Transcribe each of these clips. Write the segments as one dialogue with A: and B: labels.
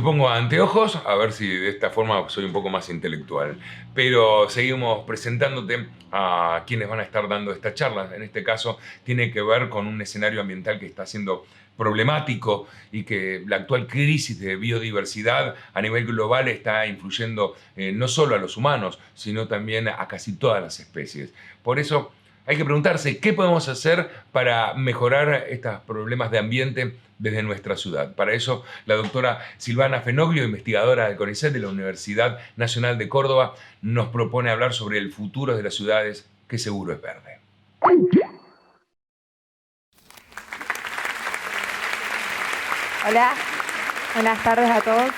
A: pongo anteojos, a ver si de esta forma soy un poco más intelectual. Pero seguimos presentándote a quienes van a estar dando esta charla. En este caso tiene que ver con un escenario ambiental que está siendo problemático y que la actual crisis de biodiversidad a nivel global está influyendo no solo a los humanos, sino también a casi todas las especies. Por eso hay que preguntarse qué podemos hacer para mejorar estos problemas de ambiente desde nuestra ciudad. Para eso, la doctora Silvana Fenoglio, investigadora del CONICET de la Universidad Nacional de Córdoba, nos propone hablar sobre el futuro de las ciudades, que seguro es verde.
B: Hola, buenas tardes a todos.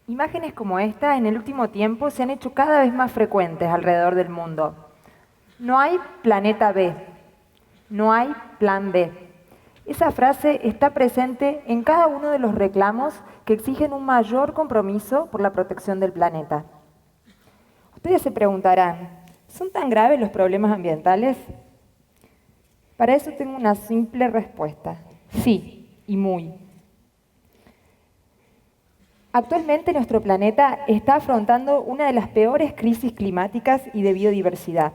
B: Imágenes como esta en el último tiempo se han hecho cada vez más frecuentes alrededor del mundo. No hay planeta B, no hay plan B. Esa frase está presente en cada uno de los reclamos que exigen un mayor compromiso por la protección del planeta. Ustedes se preguntarán, ¿son tan graves los problemas ambientales? Para eso tengo una simple respuesta. Sí, y muy. Actualmente nuestro planeta está afrontando una de las peores crisis climáticas y de biodiversidad.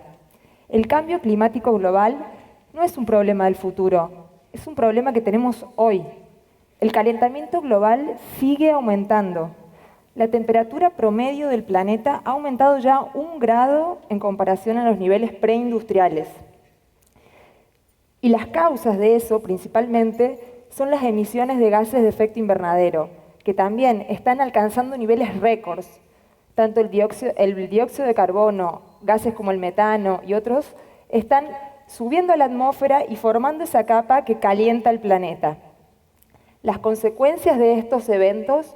B: El cambio climático global no es un problema del futuro, es un problema que tenemos hoy. El calentamiento global sigue aumentando. La temperatura promedio del planeta ha aumentado ya 1 grado en comparación a los niveles preindustriales. Y las causas de eso, principalmente, son las emisiones de gases de efecto invernadero, que también están alcanzando niveles récords. Tanto el dióxido de carbono, gases como el metano y otros, están subiendo a la atmósfera y formando esa capa que calienta el planeta. Las consecuencias de estos eventos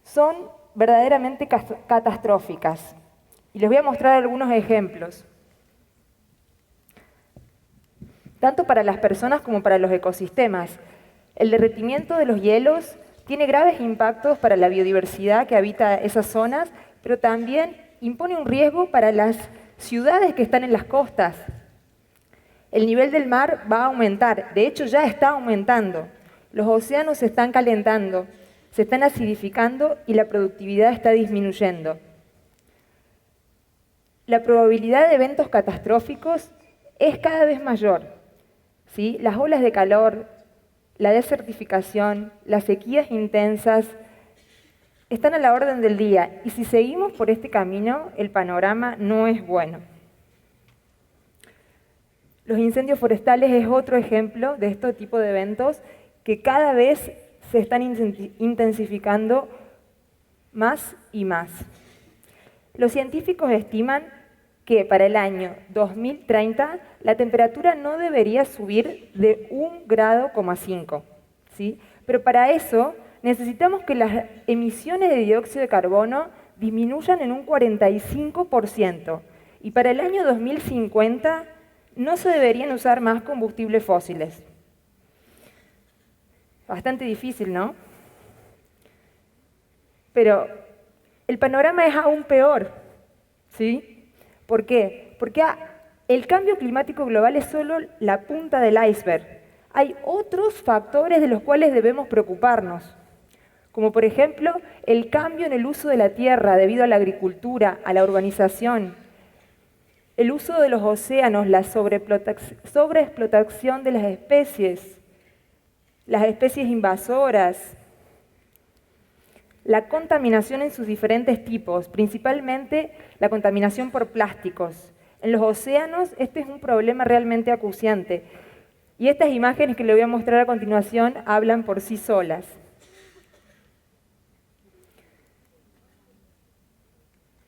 B: son verdaderamente catastróficas. Y les voy a mostrar algunos ejemplos. Tanto para las personas como para los ecosistemas. El derretimiento de los hielos tiene graves impactos para la biodiversidad que habita esas zonas, pero también impone un riesgo para las ciudades que están en las costas. El nivel del mar va a aumentar, de hecho ya está aumentando. Los océanos se están calentando, se están acidificando y la productividad está disminuyendo. La probabilidad de eventos catastróficos es cada vez mayor, ¿sí? Las olas de calor, la desertificación, las sequías intensas están a la orden del día y si seguimos por este camino, el panorama no es bueno. Los incendios forestales es otro ejemplo de este tipo de eventos que cada vez se están intensificando más y más. Los científicos estiman que para el año 2030 la temperatura no debería subir de 1,5 grados, ¿sí? Pero para eso necesitamos que las emisiones de dióxido de carbono disminuyan en un 45%. Y para el año 2050 no se deberían usar más combustibles fósiles. Bastante difícil, ¿no? Pero el panorama es aún peor, ¿sí? ¿Por qué? Porque el cambio climático global es solo la punta del iceberg. Hay otros factores de los cuales debemos preocuparnos, como por ejemplo el cambio en el uso de la tierra debido a la agricultura, a la urbanización, el uso de los océanos, la sobreexplotación de las especies invasoras, la contaminación en sus diferentes tipos, principalmente la contaminación por plásticos. En los océanos este es un problema realmente acuciante. Y estas imágenes que les voy a mostrar a continuación hablan por sí solas.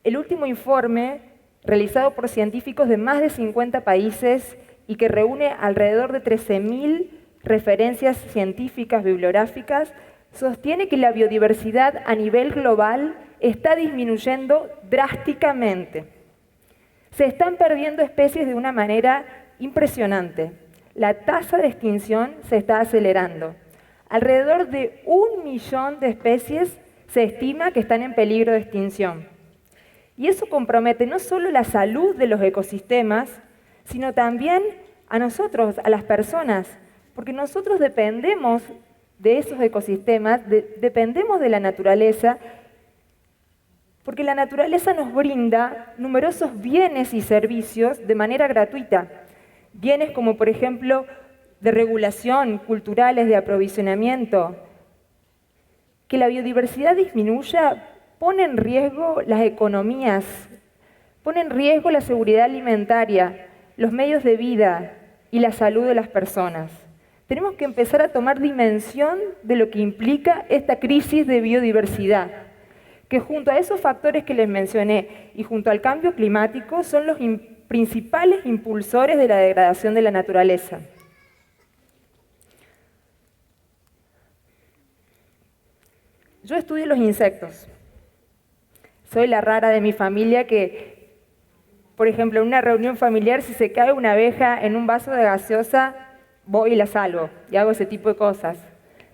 B: El último informe, realizado por científicos de más de 50 países y que reúne alrededor de 13.000 referencias científicas bibliográficas, sostiene que la biodiversidad a nivel global está disminuyendo drásticamente. Se están perdiendo especies de una manera impresionante. La tasa de extinción se está acelerando. Alrededor de 1 millón de especies se estima que están en peligro de extinción. Y eso compromete no solo la salud de los ecosistemas, sino también a nosotros, a las personas, porque nosotros dependemos de esos ecosistemas, dependemos de la naturaleza, porque la naturaleza nos brinda numerosos bienes y servicios de manera gratuita. Bienes como, por ejemplo, de regulación, culturales, de aprovisionamiento. Que la biodiversidad disminuya pone en riesgo las economías, pone en riesgo la seguridad alimentaria, los medios de vida y la salud de las personas. Tenemos que empezar a tomar dimensión de lo que implica esta crisis de biodiversidad, que junto a esos factores que les mencioné y junto al cambio climático son los principales impulsores de la degradación de la naturaleza. Yo estudio los insectos. Soy la rara de mi familia que, por ejemplo, en una reunión familiar, si se cae una abeja en un vaso de gaseosa, voy y la salvo y hago ese tipo de cosas.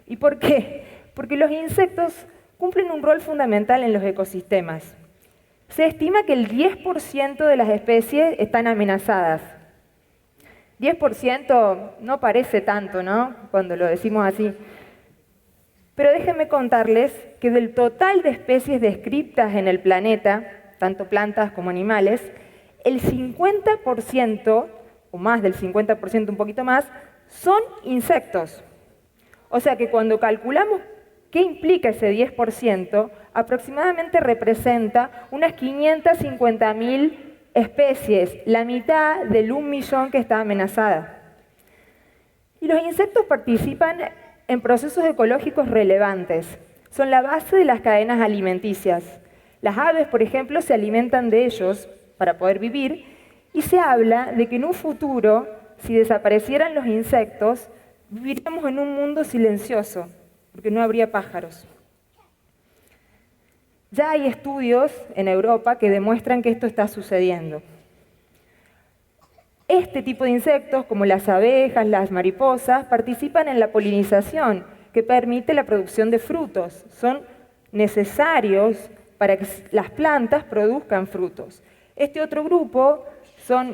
B: ¿Y por qué? Porque los insectos cumplen un rol fundamental en los ecosistemas. Se estima que el 10% de las especies están amenazadas. 10% no parece tanto, ¿no? Cuando lo decimos así. Pero déjenme contarles que del total de especies descritas en el planeta, tanto plantas como animales, el 50%, o más del 50%, un poquito más, son insectos. O sea que cuando calculamos qué implica ese 10%, aproximadamente representa unas 550.000 especies, la mitad del 1 millón que está amenazada. Y los insectos participan en procesos ecológicos relevantes. Son la base de las cadenas alimenticias. Las aves, por ejemplo, se alimentan de ellos para poder vivir y se habla de que en un futuro, si desaparecieran los insectos, viviríamos en un mundo silencioso, porque no habría pájaros. Ya hay estudios en Europa que demuestran que esto está sucediendo. Este tipo de insectos, como las abejas, las mariposas, participan en la polinización, que permite la producción de frutos. Son necesarios para que las plantas produzcan frutos. Este otro grupo,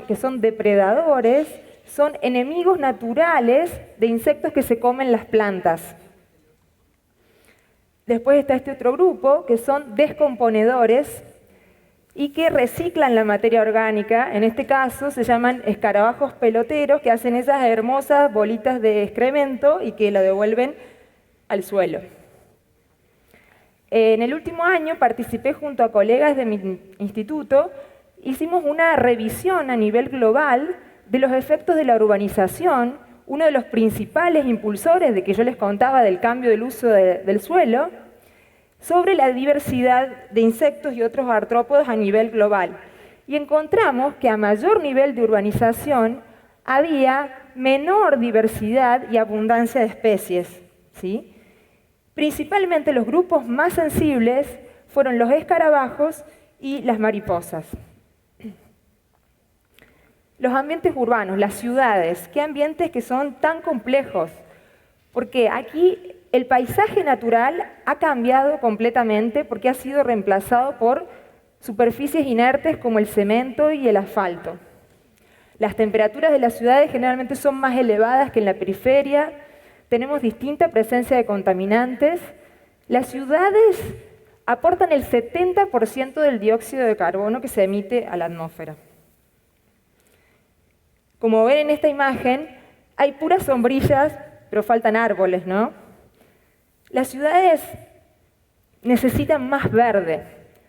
B: que son depredadores, son enemigos naturales de insectos que se comen las plantas. Después está este otro grupo, que son descomponedores y que reciclan la materia orgánica. En este caso se llaman escarabajos peloteros, que hacen esas hermosas bolitas de excremento y que lo devuelven al suelo. En el último año participé junto a colegas de mi instituto, hicimos una revisión a nivel global de los efectos de la urbanización, uno de los principales impulsores de que yo les contaba del cambio del uso del suelo, sobre la diversidad de insectos y otros artrópodos a nivel global. Y encontramos que a mayor nivel de urbanización había menor diversidad y abundancia de especies, ¿sí? Principalmente los grupos más sensibles fueron los escarabajos y las mariposas. Los ambientes urbanos, las ciudades, qué ambientes que son tan complejos, porque aquí el paisaje natural ha cambiado completamente porque ha sido reemplazado por superficies inertes como el cemento y el asfalto. Las temperaturas de las ciudades generalmente son más elevadas que en la periferia, tenemos distinta presencia de contaminantes. Las ciudades aportan el 70% del dióxido de carbono que se emite a la atmósfera. Como ven en esta imagen, hay puras sombrillas, pero faltan árboles, ¿no? Las ciudades necesitan más verde.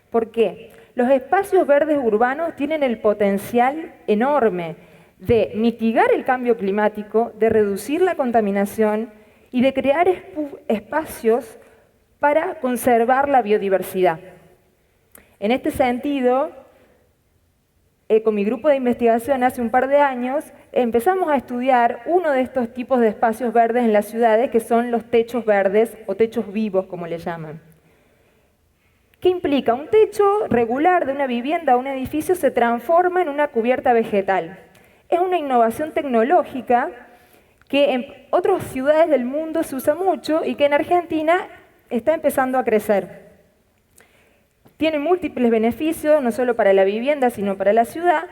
B: ¿Por qué? Los espacios verdes urbanos tienen el potencial enorme de mitigar el cambio climático, de reducir la contaminación y de crear espacios para conservar la biodiversidad. En este sentido, con mi grupo de investigación hace un par de años, empezamos a estudiar uno de estos tipos de espacios verdes en las ciudades, que son los techos verdes o techos vivos, como le llaman. ¿Qué implica? Un techo regular de una vivienda o un edificio se transforma en una cubierta vegetal. Es una innovación tecnológica que en otras ciudades del mundo se usa mucho y que en Argentina está empezando a crecer. Tiene múltiples beneficios, no solo para la vivienda, sino para la ciudad,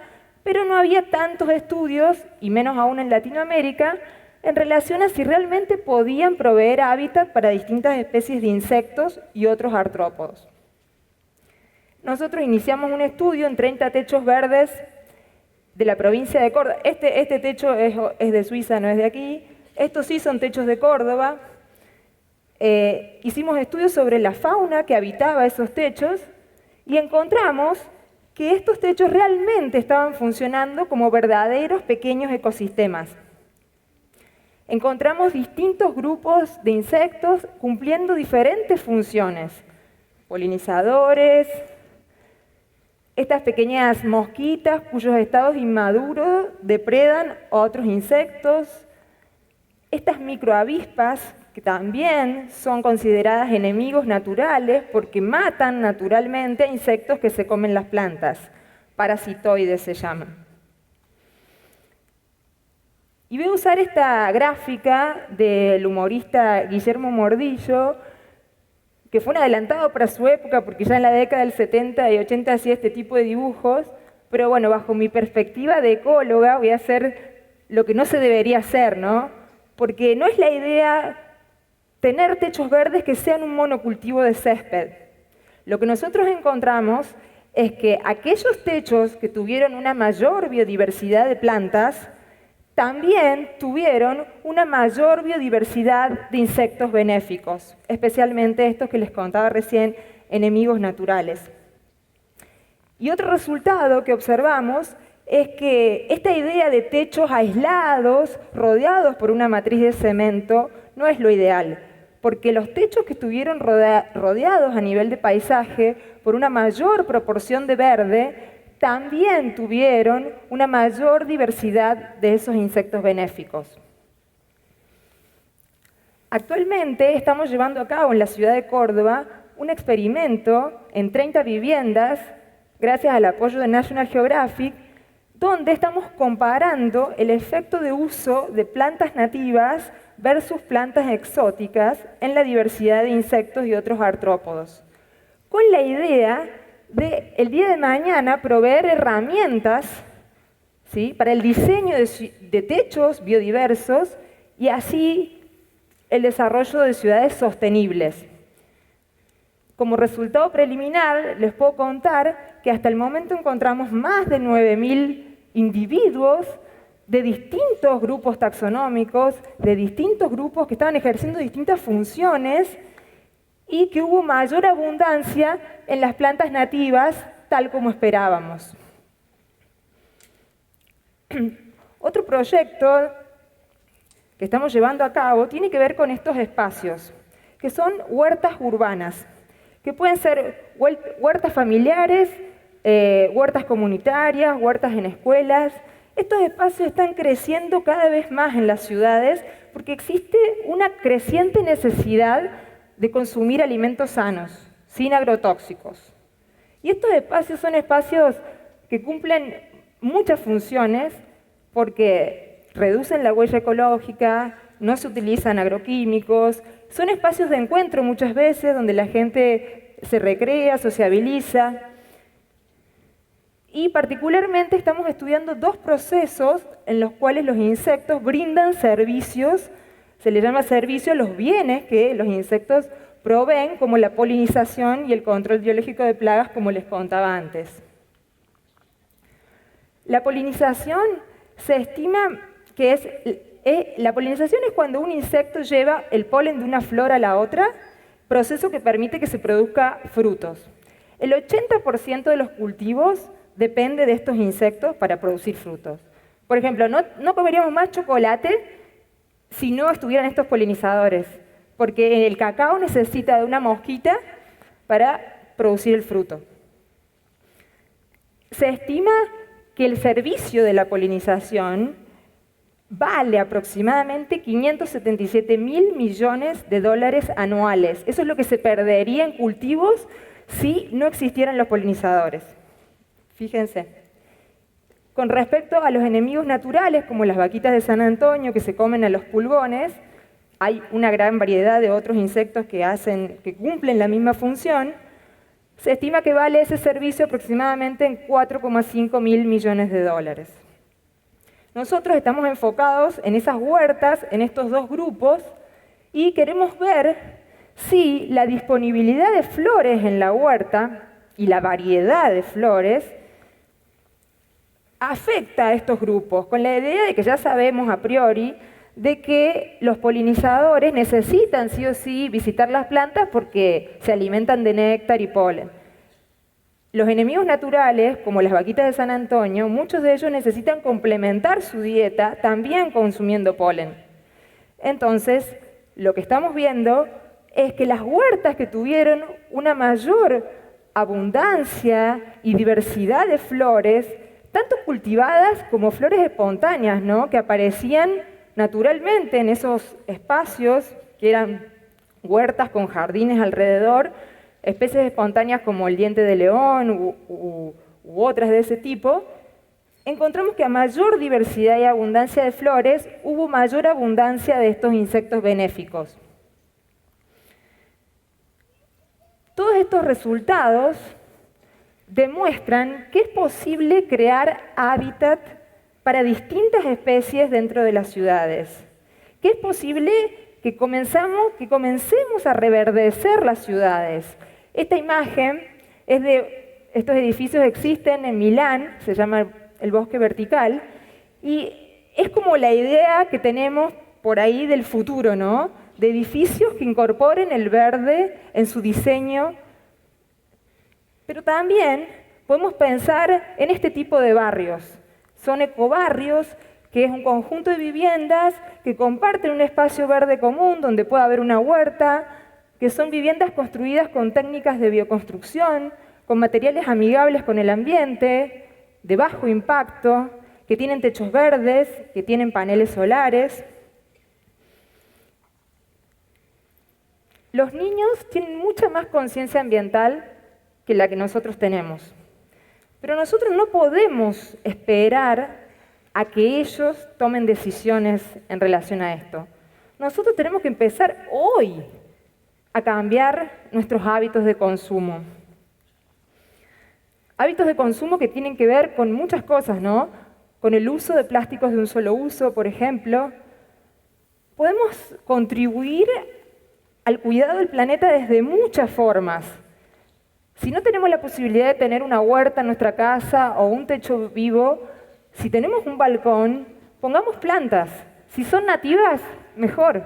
B: pero no había tantos estudios, y menos aún en Latinoamérica, en relación a si realmente podían proveer hábitat para distintas especies de insectos y otros artrópodos. Nosotros iniciamos un estudio en 30 techos verdes de la provincia de Córdoba. Este techo es de Suiza, no es de aquí. Estos sí son techos de Córdoba. Hicimos estudios sobre la fauna que habitaba esos techos y encontramos que estos techos realmente estaban funcionando como verdaderos pequeños ecosistemas. Encontramos distintos grupos de insectos cumpliendo diferentes funciones. Polinizadores, estas pequeñas mosquitas cuyos estados inmaduros depredan a otros insectos, estas microavispas que también son consideradas enemigos naturales porque matan naturalmente a insectos que se comen las plantas, parasitoides se llaman. Y voy a usar esta gráfica del humorista Guillermo Mordillo, que fue un adelantado para su época, porque ya en la década del 70 y 80 hacía este tipo de dibujos, pero bueno, bajo mi perspectiva de ecóloga voy a hacer lo que no se debería hacer, ¿no? Porque no es la idea tener techos verdes que sean un monocultivo de césped. Lo que nosotros encontramos es que aquellos techos que tuvieron una mayor biodiversidad de plantas también tuvieron una mayor biodiversidad de insectos benéficos, especialmente estos que les contaba recién, enemigos naturales. Y otro resultado que observamos es que esta idea de techos aislados, rodeados por una matriz de cemento, no es lo ideal, porque los techos que estuvieron rodeados a nivel de paisaje por una mayor proporción de verde, también tuvieron una mayor diversidad de esos insectos benéficos. Actualmente estamos llevando a cabo en la ciudad de Córdoba un experimento en 30 viviendas, gracias al apoyo de National Geographic, donde estamos comparando el efecto de uso de plantas nativas versus plantas exóticas en la diversidad de insectos y otros artrópodos, con la idea de el día de mañana proveer herramientas, ¿sí?, para el diseño de techos biodiversos y así el desarrollo de ciudades sostenibles. Como resultado preliminar, les puedo contar que hasta el momento encontramos más de 9.000 individuos de distintos grupos taxonómicos, de distintos grupos que estaban ejerciendo distintas funciones y que hubo mayor abundancia en las plantas nativas, tal como esperábamos. Otro proyecto que estamos llevando a cabo tiene que ver con estos espacios, que son huertas urbanas, que pueden ser huertas familiares, huertas comunitarias, huertas en escuelas. Estos espacios están creciendo cada vez más en las ciudades porque existe una creciente necesidad de consumir alimentos sanos, sin agrotóxicos. Y estos espacios son espacios que cumplen muchas funciones porque reducen la huella ecológica, no se utilizan agroquímicos, son espacios de encuentro muchas veces donde la gente se recrea, sociabiliza. Y particularmente estamos estudiando dos procesos en los cuales los insectos brindan servicios. Se le llama servicio a los bienes que los insectos proveen, como la polinización y el control biológico de plagas, como les contaba antes. La polinización se estima que la polinización es cuando un insecto lleva el polen de una flor a la otra, proceso que permite que se produzca frutos. El 80% de los cultivos depende de estos insectos para producir frutos. Por ejemplo, no comeríamos más chocolate si no estuvieran estos polinizadores, porque el cacao necesita de una mosquita para producir el fruto. Se estima que el servicio de la polinización vale aproximadamente 577.000 millones de dólares anuales. Eso es lo que se perdería en cultivos si no existieran los polinizadores. Fíjense. Con respecto a los enemigos naturales, como las vaquitas de San Antonio que se comen a los pulgones, hay una gran variedad de otros insectos que cumplen la misma función, Se estima que vale ese servicio aproximadamente en 4,5 mil millones de dólares. Nosotros estamos enfocados en esas huertas, en estos dos grupos, y queremos ver si la disponibilidad de flores en la huerta y la variedad de flores afecta a estos grupos, con la idea de que ya sabemos a priori de que los polinizadores necesitan sí o sí visitar las plantas porque se alimentan de néctar y polen. Los enemigos naturales, como las vaquitas de San Antonio, muchos de ellos necesitan complementar su dieta también consumiendo polen. Entonces, lo que estamos viendo es que las huertas que tuvieron una mayor abundancia y diversidad de flores, tanto cultivadas como flores espontáneas, ¿no?, que aparecían naturalmente en esos espacios que eran huertas con jardines alrededor, especies espontáneas como el diente de león u otras de ese tipo, encontramos que a mayor diversidad y abundancia de flores, hubo mayor abundancia de estos insectos benéficos. Todos estos resultados demuestran que es posible crear hábitat para distintas especies dentro de las ciudades, que es posible que comencemos a reverdecer las ciudades. Esta imagen es de estos edificios que existen en Milán, se llama el bosque vertical, y es como la idea que tenemos por ahí del futuro, ¿no?, de edificios que incorporen el verde en su diseño. Pero también podemos pensar en este tipo de barrios. Son ecobarrios, que es un conjunto de viviendas que comparten un espacio verde común donde puede haber una huerta, que son viviendas construidas con técnicas de bioconstrucción, con materiales amigables con el ambiente, de bajo impacto, que tienen techos verdes, que tienen paneles solares. Los niños tienen mucha más conciencia ambiental que la que nosotros tenemos. Pero nosotros no podemos esperar a que ellos tomen decisiones en relación a esto. Nosotros tenemos que empezar hoy a cambiar nuestros hábitos de consumo. Hábitos de consumo que tienen que ver con muchas cosas, ¿no? Con el uso de plásticos de un solo uso, por ejemplo. Podemos contribuir al cuidado del planeta desde muchas formas. Si no tenemos la posibilidad de tener una huerta en nuestra casa o un techo vivo, si tenemos un balcón, pongamos plantas. Si son nativas, mejor.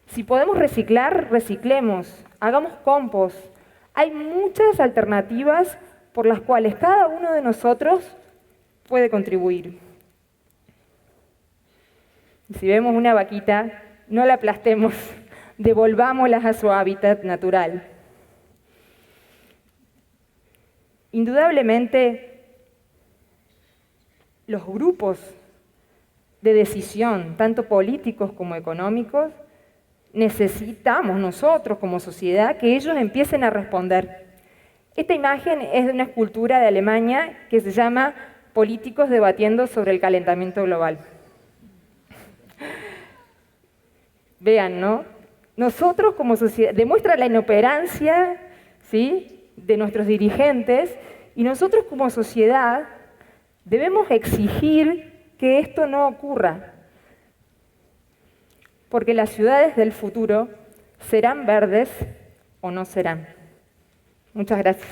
B: Si podemos reciclar, reciclemos. Hagamos compost. Hay muchas alternativas por las cuales cada uno de nosotros puede contribuir. Si vemos una vaquita, no la aplastemos, devolvámoslas a su hábitat natural. Indudablemente, los grupos de decisión, tanto políticos como económicos, necesitamos nosotros como sociedad que ellos empiecen a responder. Esta imagen es de una escultura de Alemania que se llama Políticos debatiendo sobre el calentamiento global. Vean, ¿no? Nosotros como sociedad, demuestra la inoperancia, ¿sí?, de nuestros dirigentes, y nosotros como sociedad debemos exigir que esto no ocurra, porque las ciudades del futuro serán verdes o no serán. Muchas gracias.